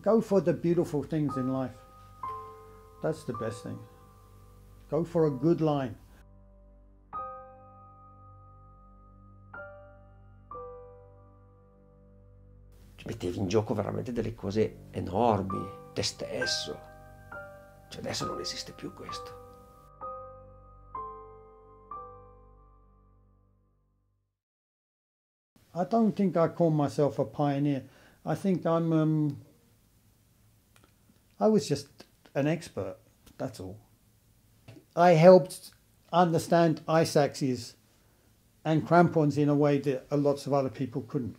Go for the beautiful things in life. That's the best thing. Go for a good line. Ci mettevi in gioco veramente delle cose enormi, te stesso. Cioè adesso non esiste più questo. I don't think I call myself a pioneer. I think I was just an expert, that's all. I helped understand ice axes and crampons in a way that lots of other people couldn't.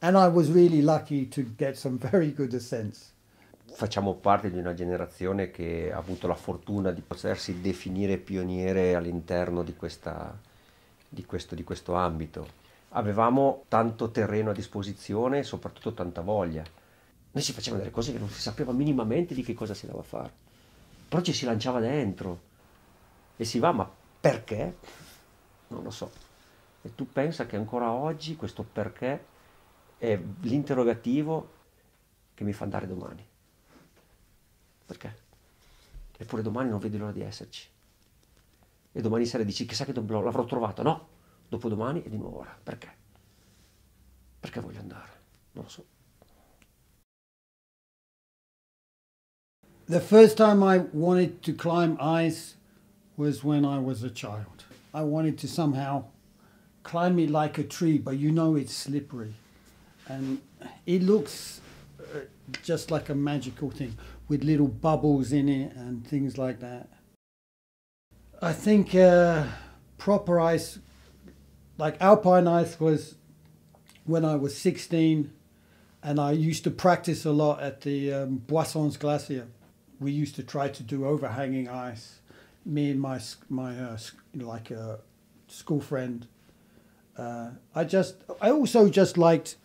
And I was really lucky to get some very good ascents. Facciamo parte di una generazione che ha avuto la fortuna di potersi definire pioniere all'interno di questo ambito. Avevamo tanto terreno a disposizione e soprattutto tanta voglia. Noi si facevano delle cose che non si sapeva minimamente di che cosa si andava a fare. Però ci si lanciava dentro e si va, ma perché? Non lo so. E tu pensa che ancora oggi questo perché è l'interrogativo che mi fa andare domani. Perché? Eppure domani non vedi l'ora di esserci. E domani sera dici, chissà che l'avrò trovato. No, dopodomani è di nuovo ora. Perché? Perché voglio andare? Non lo so. The first time I wanted to climb ice was when I was a child. I wanted to somehow climb it like a tree, but you know it's slippery. And it looks just like a magical thing with little bubbles in it and things like that. I think proper ice, like alpine ice, was when I was 16, and I used to practice a lot at the Boissons Glacier. We used to try to do overhanging ice. Me and my school friend. I also just liked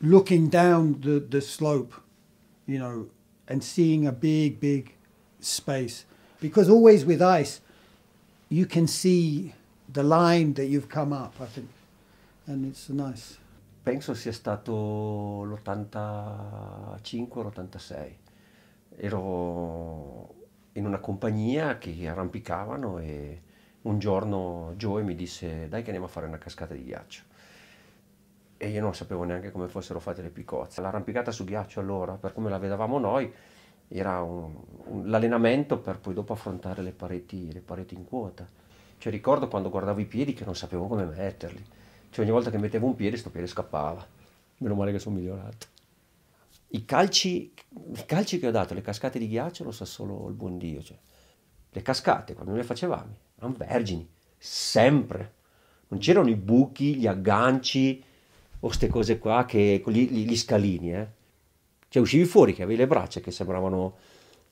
looking down the slope, you know, and seeing a big space. Because always with ice, you can see the line that you've come up, I think. And it's nice. Penso sia stato l'85 o l'86. Ero in una compagnia che arrampicavano e un giorno Joe mi disse dai che andiamo a fare una cascata di ghiaccio. E io non sapevo neanche come fossero fatte le picozze. L'arrampicata su ghiaccio allora, per come la vedevamo noi, era l'allenamento per poi dopo affrontare le pareti in quota. Cioè ricordo quando guardavo i piedi che non sapevo come metterli. Cioè ogni volta che mettevo un piede, sto piede scappava. Meno male che sono migliorato. I calci che ho dato, le cascate di ghiaccio, lo sa solo il buon Dio. Cioè, le cascate, quando noi le facevamo, erano vergini, sempre. Non c'erano i buchi, gli agganci, o queste cose qua, gli scalini, eh. Cioè uscivi fuori che avevi le braccia che sembravano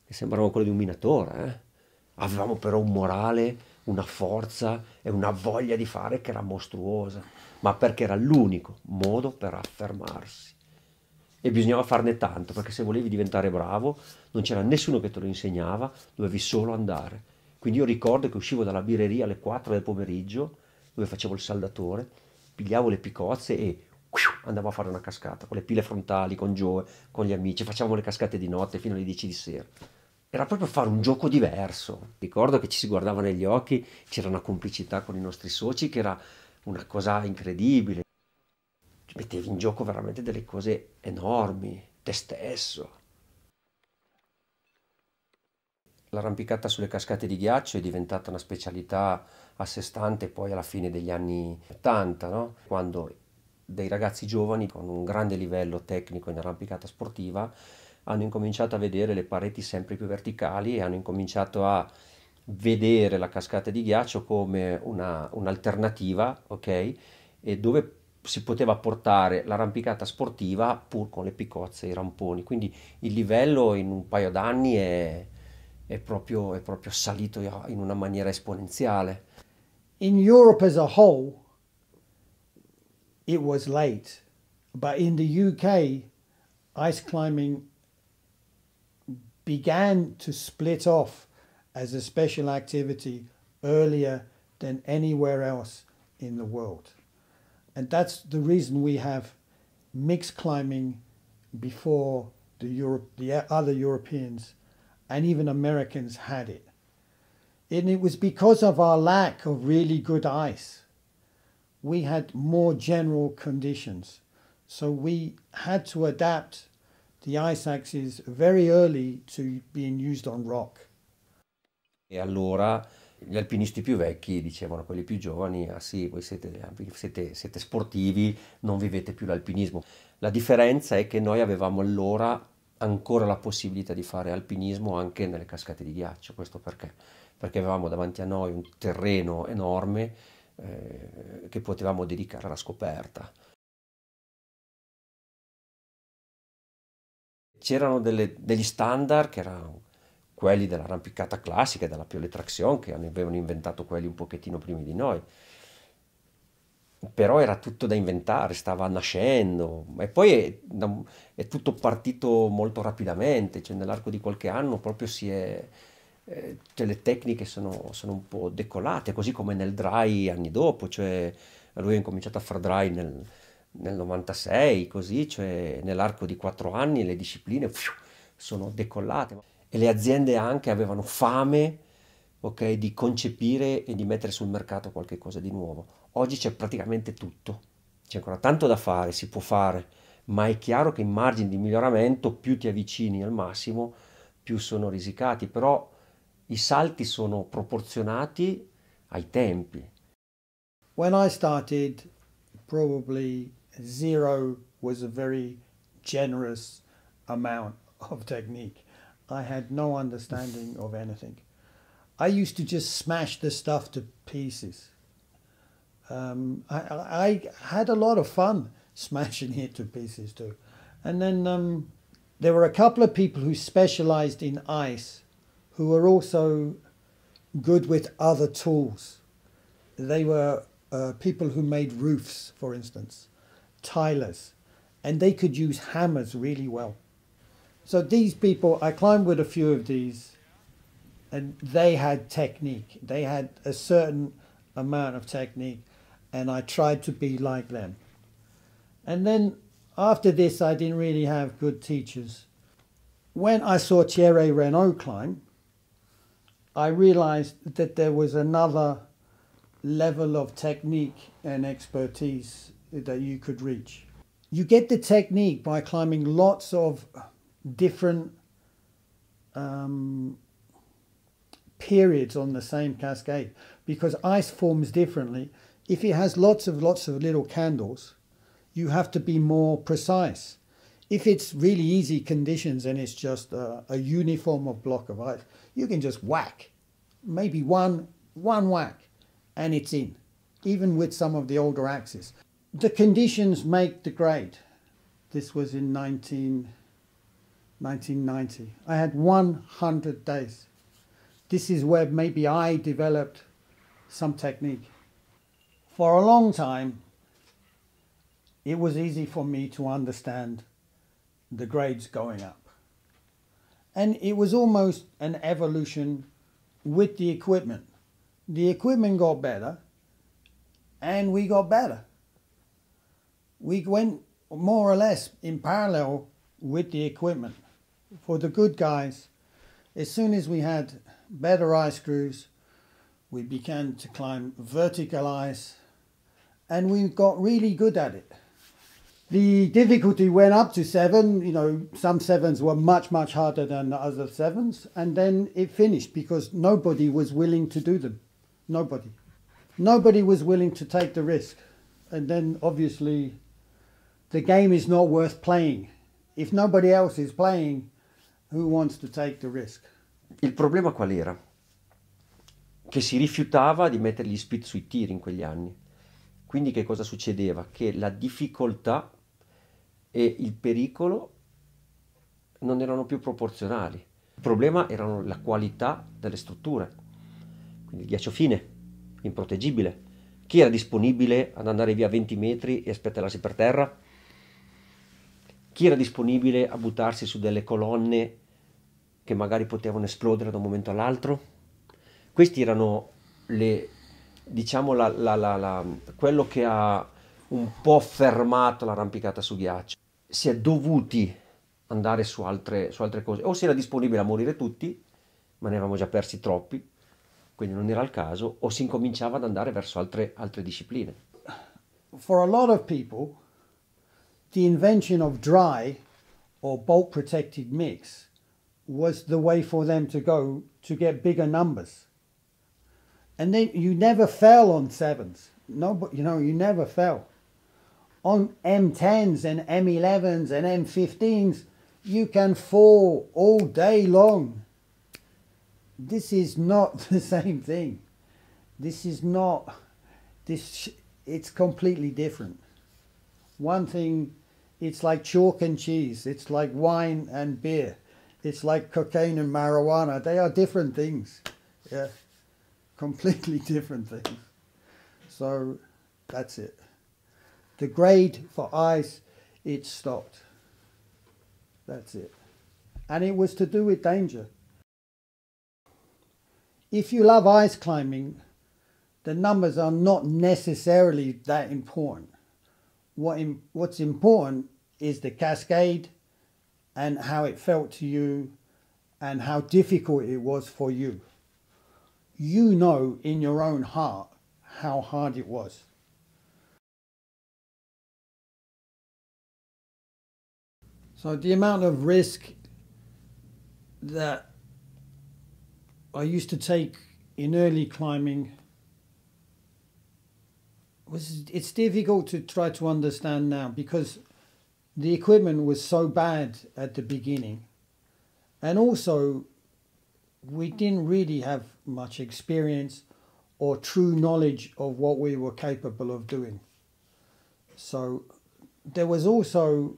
quelle di un minatore, eh. Avevamo però un morale, una forza e una voglia di fare che era mostruosa, ma perché era l'unico modo per affermarsi. E bisognava farne tanto, perché se volevi diventare bravo non c'era nessuno che te lo insegnava, dovevi solo andare. Quindi io ricordo che uscivo dalla birreria alle 4 del pomeriggio, dove facevo il saldatore, pigliavo le picozze e andavo a fare una cascata, con le pile frontali, con Joe, con gli amici, facevamo le cascate di notte fino alle 10 di sera. Era proprio fare un gioco diverso. Ricordo che ci si guardava negli occhi, c'era una complicità con i nostri soci che era una cosa incredibile. Ci mettevi in gioco veramente delle cose enormi, te stesso. L'arrampicata sulle cascate di ghiaccio è diventata una specialità a sé stante poi alla fine degli anni 80, no? Quando dei ragazzi giovani con un grande livello tecnico in arrampicata sportiva hanno incominciato a vedere le pareti sempre più verticali e hanno incominciato a vedere la cascata di ghiaccio come un'alternativa, ok? E dove si poteva portare l'arrampicata sportiva pur con le picozze e i ramponi. Quindi il livello in un paio d'anni è proprio salito in una maniera esponenziale. In Europe as a whole, it was late. But in the UK, ice climbing began to split off as a special activity earlier than anywhere else in the world. And that's the reason we have mixed climbing before the other Europeans and even Americans had it. And it was because of our lack of really good ice. We had more general conditions. So we had to adapt the ice axes very early to being used on rock. E allora gli alpinisti più vecchi dicevano a quelli più giovani, ah sì, voi siete sportivi, non vivete più l'alpinismo. La differenza è che noi avevamo allora ancora la possibilità di fare alpinismo anche nelle cascate di ghiaccio. Questo perché? Perché avevamo davanti a noi un terreno enorme che potevamo dedicare alla scoperta. C'erano degli standard che erano quelli dell'arrampicata classica e della pole traction, che avevano inventato quelli un pochettino prima di noi. Però era tutto da inventare, stava nascendo e poi è tutto partito molto rapidamente, cioè nell'arco di qualche anno proprio cioè le tecniche sono un po' decollate, così come nel dry anni dopo, cioè lui ha incominciato a far dry nel 96, così, cioè nell'arco di 4 anni le discipline sono decollate e le aziende anche avevano fame, ok, di concepire e di mettere sul mercato qualche cosa di nuovo. Oggi c'è praticamente tutto, c'è ancora tanto da fare, si può fare, ma è chiaro che i margini di miglioramento, più ti avvicini al massimo, più sono risicati, però i salti sono proporzionati ai tempi. When I started, probably 0 was a very generous amount of technique. I had no understanding of anything. I used to just smash the stuff to pieces. I had a lot of fun smashing it to pieces too. And then there were a couple of people who specialized in ice who were also good with other tools. They were people who made roofs, for instance, tilers, and they could use hammers really well. So these people, I climbed with a few of these, and they had technique. They had a certain amount of technique, and I tried to be like them. And then after this, I didn't really have good teachers. When I saw Thierry Renaud climb, I realized that there was another level of technique and expertise that you could reach. You get the technique by climbing lots of different periods on the same cascade, because ice forms differently. If it has lots of little candles, you have to be more precise. If it's really easy conditions and it's just a uniform of block of ice, you can just whack, maybe one whack, and it's in, even with some of the older axes. The conditions make the grade. This was in 1990. I had 100 days. This is where maybe I developed some technique. For a long time, it was easy for me to understand the grades going up. And it was almost an evolution with the equipment. The equipment got better, and we got better. We went more or less in parallel with the equipment. For the good guys, as soon as we had better ice screws, we began to climb vertical ice, and we got really good at it. The difficulty went up to 7, you know, some 7s were much harder than the other 7s, and then it finished because nobody was willing to do them. Nobody. Nobody was willing to take the risk. And then obviously the game is not worth playing. If nobody else is playing, who wants to take the risk? Il problema qual era? Che si rifiutava di mettere gli speed sui tiri in quegli anni. Quindi che cosa succedeva? Che la difficoltà e il pericolo non erano più proporzionali. Il problema erano la qualità delle strutture. Quindi il ghiaccio fine, improteggibile. Chi era disponibile ad andare via 20 metri e aspettarsi per terra? Chi era disponibile a buttarsi su delle colonne che magari potevano esplodere da un momento all'altro? Questi erano diciamo quello che ha un po' fermato l'arrampicata su ghiaccio. Si è dovuti andare su altre cose. O si era disponibile a morire tutti, ma ne avevamo già persi troppi, quindi non era il caso, o si incominciava ad andare verso altre discipline. For a lot of people, the invention of dry or bolt protected mix was the way for them to go to get bigger numbers. And then you never fell on sevens. No, but you never fell. On M10s and M11s and M15s, you can fall all day long. This is not the same thing. It's completely different. One thing, it's like chalk and cheese. It's like wine and beer. It's like cocaine and marijuana. They are different things. Yeah, completely different things. So that's it. The grade for ice, it stopped. That's it. And it was to do with danger. If you love ice climbing, the numbers are not necessarily that important. What's important is the cascade and how it felt to you and how difficult it was for you. You know in your own heart how hard it was. So the amount of risk that I used to take in early climbing, it's difficult to try to understand now because the equipment was so bad at the beginning. And also, we didn't really have much experience or true knowledge of what we were capable of doing. So there was also,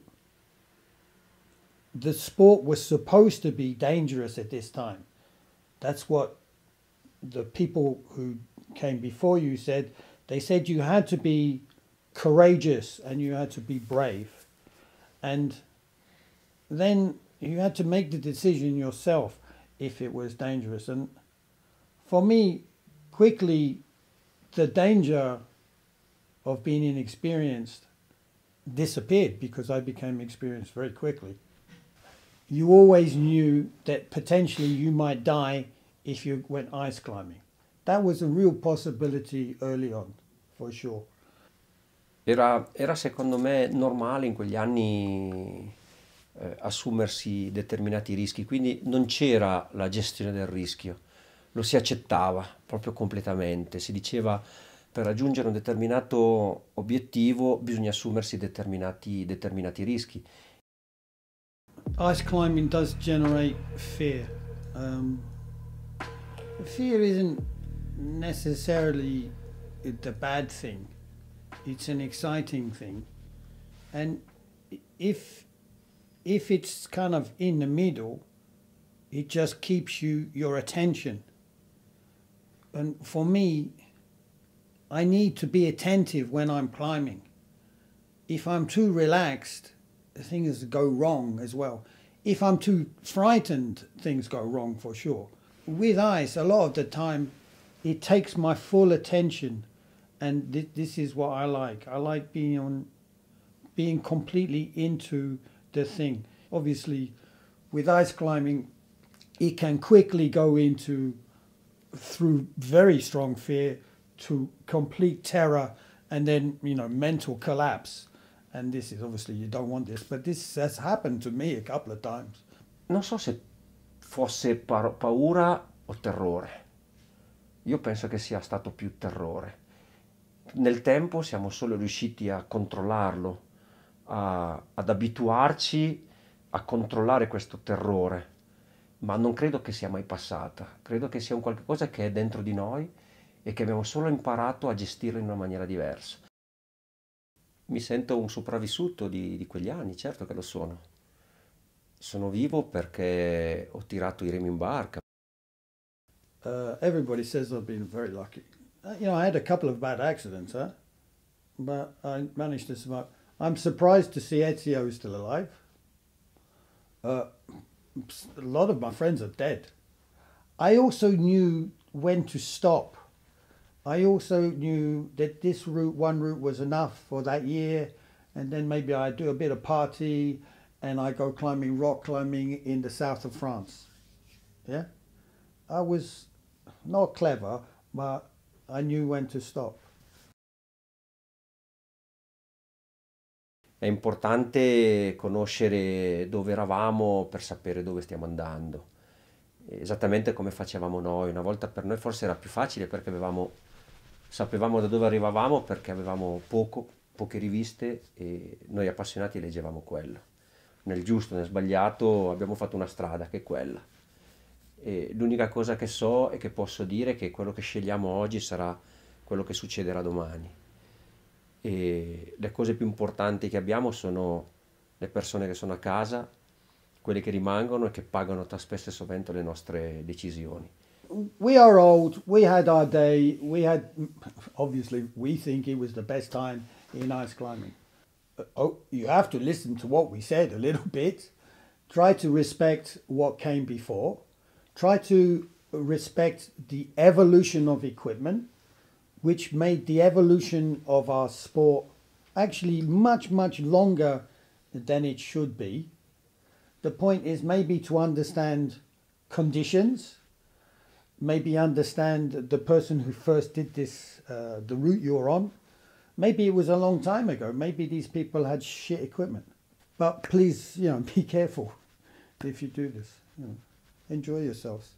the sport was supposed to be dangerous at this time. That's what the people who came before you said. They said you had to be courageous and you had to be brave. And then you had to make the decision yourself if it was dangerous. And for me, quickly, the danger of being inexperienced disappeared because I became experienced very quickly. You always knew that potentially you might die if you went ice climbing. That was a real possibility early on, for sure. Era secondo me normale in quegli anni assumersi determinati rischi, quindi non c'era la gestione del rischio, lo si accettava proprio completamente, si diceva per raggiungere un determinato obiettivo bisogna assumersi determinati rischi. Ice climbing does generate fear. Fear isn't necessarily the bad thing. It's an exciting thing. And if it's kind of in the middle, it just keeps your attention. And for me, I need to be attentive when I'm climbing. If I'm too relaxed, things go wrong as well. If I'm too frightened, things go wrong for sure. With ice, a lot of the time, it takes my full attention, and this is what I like. I like being completely into the thing. Obviously, with ice climbing, it can quickly go through very strong fear to complete terror and then, mental collapse. And this is obviously, you don't want this, but this has happened to me a couple of times. Non so se fosse paura o terrore. Io penso che sia stato più terrore. Nel tempo siamo solo riusciti a controllarlo, ad abituarci a controllare questo terrore, ma non credo che sia mai passata. Credo che sia un qualche cosa che è dentro di noi e che abbiamo solo imparato a gestirlo in una maniera diversa. Mi sento un sopravvissuto di quegli anni, certo che lo sono. Sono vivo perché ho tirato i remi in barca. Everybody says I've been very lucky. I had a couple of bad accidents, but I managed to survive. I'm surprised to see Ezio still alive. A lot of my friends are dead. I also knew when to stop. I also knew that one route was enough for that year, and then maybe I'd do a bit of party, and I go climbing, rock climbing in the south of France. Yeah? I was not clever, but I knew when to stop. È importante conoscere dove eravamo per sapere dove stiamo andando. Esattamente come facevamo noi. Una volta per noi forse era più facile perché sapevamo da dove arrivavamo perché avevamo poche riviste e noi appassionati leggevamo quello. Nel giusto, nel sbagliato abbiamo fatto una strada che è quella. E l'unica cosa che so e che posso dire è che quello che scegliamo oggi sarà quello che succederà domani. E le cose più importanti che abbiamo sono le persone che sono a casa, quelle che rimangono e che pagano spesso e sovente le nostre decisioni. We are old, we had our day, obviously, we think it was the best time in ice climbing. Oh, you have to listen to what we said a little bit. Try to respect what came before. Try to respect the evolution of equipment, which made the evolution of our sport actually much, much longer than it should be. The point is maybe to understand conditions, maybe understand the person who first did this, the route you're on. Maybe it was a long time ago. Maybe these people had shit equipment. But please, be careful if you do this. Enjoy yourselves.